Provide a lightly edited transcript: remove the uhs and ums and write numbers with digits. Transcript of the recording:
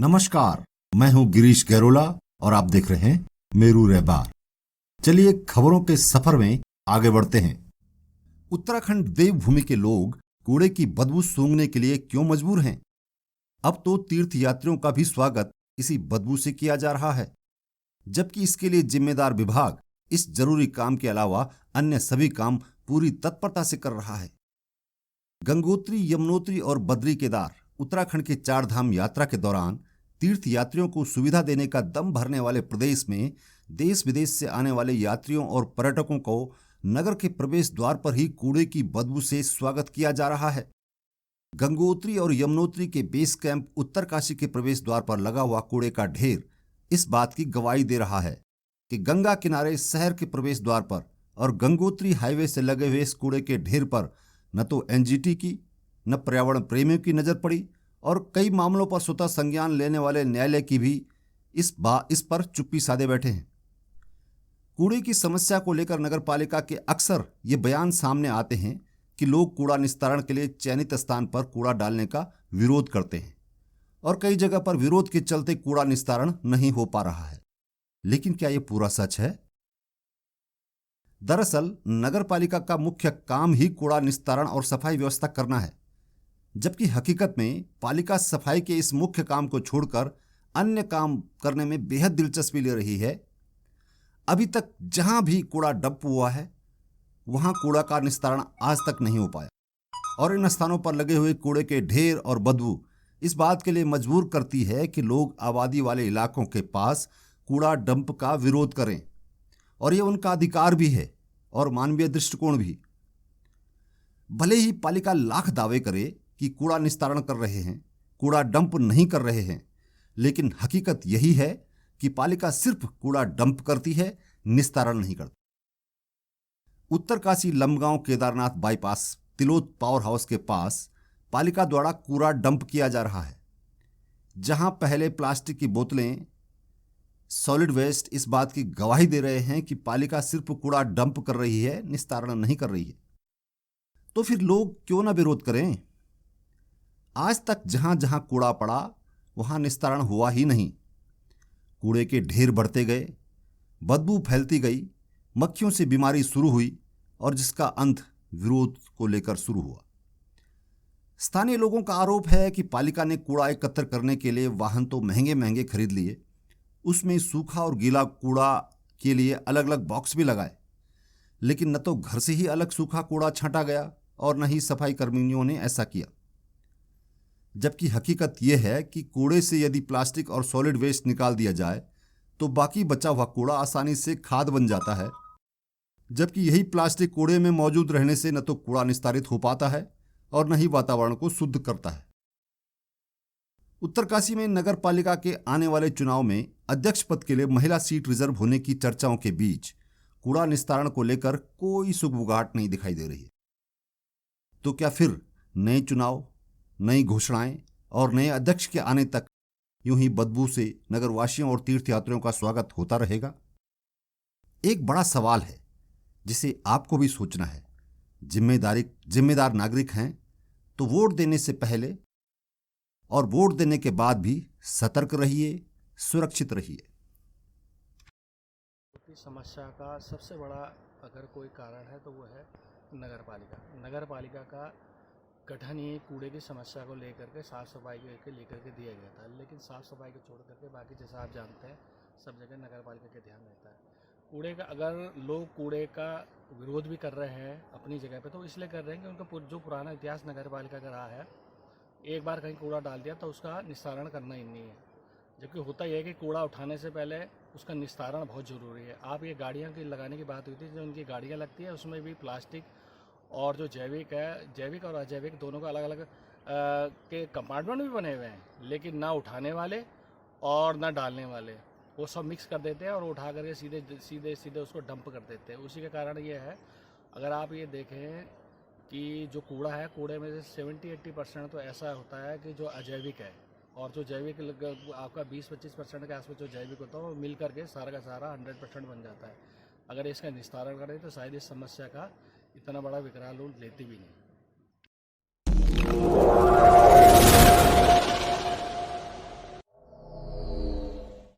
नमस्कार, मैं हूं गिरीश गैरोला और आप देख रहे हैं मेरू रहबार। चलिए खबरों के सफर में आगे बढ़ते हैं। उत्तराखंड देवभूमि के लोग कूड़े की बदबू सूंघने के लिए क्यों मजबूर हैं? अब तो तीर्थ यात्रियों का भी स्वागत इसी बदबू से किया जा रहा है, जबकि इसके लिए जिम्मेदार विभाग इस जरूरी काम के अलावा अन्य सभी काम पूरी तत्परता से कर रहा है। गंगोत्री, यमुनोत्री और बद्री केदार उत्तराखंड के 4 धाम यात्रा के दौरान तीर्थ यात्रियों को सुविधा देने का दम भरने वाले प्रदेश में देश विदेश से आने वाले यात्रियों और पर्यटकों को नगर के प्रवेश द्वार पर ही कूड़े की बदबू से स्वागत किया जा रहा है। गंगोत्री और यमुनोत्री के बेस कैंप उत्तरकाशी के प्रवेश द्वार पर लगा हुआ कूड़े का ढेर इस बात की गवाही दे रहा है कि गंगा किनारे शहर के प्रवेश द्वार पर और गंगोत्री हाईवे से लगे हुए इस कूड़े के ढेर पर न तो एनजीटी की न पर्यावरण प्रेमियों की नजर पड़ी और कई मामलों पर स्वतः संज्ञान लेने वाले न्यायालय की भी इस पर चुप्पी साधे बैठे हैं। कूड़े की समस्या को लेकर नगरपालिका के अक्सर ये बयान सामने आते हैं कि लोग कूड़ा निस्तारण के लिए चयनित स्थान पर कूड़ा डालने का विरोध करते हैं और कई जगह पर विरोध के चलते कूड़ा निस्तारण नहीं हो पा रहा है। लेकिन क्या ये पूरा सच है? दरअसल नगरपालिका का मुख्य काम ही कूड़ा निस्तारण और सफाई व्यवस्था करना है, जबकि हकीकत में पालिका सफाई के इस मुख्य काम को छोड़कर अन्य काम करने में बेहद दिलचस्पी ले रही है। अभी तक जहां भी कूड़ा डंप हुआ है वहां कूड़ा का निस्तारण आज तक नहीं हो पाया और इन स्थानों पर लगे हुए कूड़े के ढेर और बदबू इस बात के लिए मजबूर करती है कि लोग आबादी वाले इलाकों के पास कूड़ा डंप का विरोध करें, और यह उनका अधिकार भी है और मानवीय दृष्टिकोण भी। भले ही पालिका लाख दावे करे कि कूड़ा निस्तारण कर रहे हैं, कूड़ा डंप नहीं कर रहे हैं, लेकिन हकीकत यही है कि पालिका सिर्फ कूड़ा डंप करती है, निस्तारण नहीं करती। Uttarkashi Lambgaon Kedarnath bypass Tilot power house के पास पालिका द्वारा कूड़ा डंप किया जा रहा है, जहां पहले प्लास्टिक की बोतलें, सॉलिड वेस्ट इस बात की गवाही दे रहे हैं कि पालिका सिर्फ कूड़ा डंप कर रही है, निस्तारण नहीं कर रही है। तो फिर लोग क्यों ना विरोध करें? आज तक जहां जहां कूड़ा पड़ा वहां निस्तारण हुआ ही नहीं। कूड़े के ढेर बढ़ते गए, बदबू फैलती गई, मक्खियों से बीमारी शुरू हुई और जिसका अंत विरोध को लेकर शुरू हुआ। स्थानीय लोगों का आरोप है कि पालिका ने कूड़ा एकत्र करने के लिए वाहन तो महंगे महंगे खरीद लिए, उसमें सूखा और गीला कूड़ा के लिए अलग अलग बॉक्स भी लगाए, लेकिन न तो घर से ही अलग सूखा कूड़ा छांटा गया और न ही सफाई कर्मियों ने ऐसा किया। जबकि हकीकत यह है कि कूड़े से यदि प्लास्टिक और सॉलिड वेस्ट निकाल दिया जाए तो बाकी बचा हुआ कूड़ा आसानी से खाद बन जाता है, जबकि यही प्लास्टिक कूड़े में मौजूद रहने से न तो कूड़ा निस्तारित हो पाता है और न ही वातावरण को शुद्ध करता है। उत्तरकाशी में नगर पालिका के आने वाले चुनाव में अध्यक्ष पद के लिए महिला सीट रिजर्व होने की चर्चाओं के बीच कूड़ा निस्तारण को लेकर कोई सुगबुगाहट नहीं दिखाई दे रही है। तो क्या फिर नए चुनाव, नई घोषणाएं और नए अध्यक्ष के आने तक यूं ही बदबू से नगरवासियों और तीर्थयात्रियों का स्वागत होता रहेगा? एक बड़ा सवाल है जिसे आपको भी सोचना है। जिम्मेदार नागरिक हैं तो वोट देने से पहले और वोट देने के बाद भी सतर्क रहिए, सुरक्षित रहिए। समस्या का सबसे बड़ा अगर कोई कारण है तो वो है नगर पालिका का गठन ही कूड़े की समस्या को लेकर के साफ़ सफाई के लेकर के दिया गया था। लेकिन साफ़ सफाई को छोड़ करके बाकी जैसा आप जानते हैं सब जगह नगर पालिका का ध्यान रहता है। कूड़े का अगर लोग कूड़े का विरोध भी कर रहे हैं अपनी जगह पे तो इसलिए कर रहे हैं कि उनका जो पुराना इतिहास नगर पालिका का रहा है, एक बार कहीं कूड़ा डाल दिया तो उसका निस्तारण करना ही नहीं है। जबकि होता यह है कि कूड़ा उठाने से पहले उसका निस्तारण बहुत ज़रूरी है। आप ये गाड़ियाँ की लगाने की बात हुई थी, जो उनकी गाड़ियाँ लगती है उसमें भी प्लास्टिक और जो जैविक और अजैविक दोनों का अलग अलग के कंपार्टमेंट भी बने हुए हैं, लेकिन ना उठाने वाले और ना डालने वाले, वो सब मिक्स कर देते हैं और उठा करके सीधे उसको डंप कर देते हैं। उसी के कारण ये है, अगर आप ये देखें कि जो कूड़ा है, कूड़े में से 70-80% तो ऐसा होता है कि जो अजैविक है, और जो जैविक आपका 20-25% के आसपास जो जैविक होता है वो मिल करके सारा का सारा 100% बन जाता है। अगर इसका निस्तारण करें तो शायद इस समस्या का इतना बड़ा विकराल रूप लेती भी नहीं।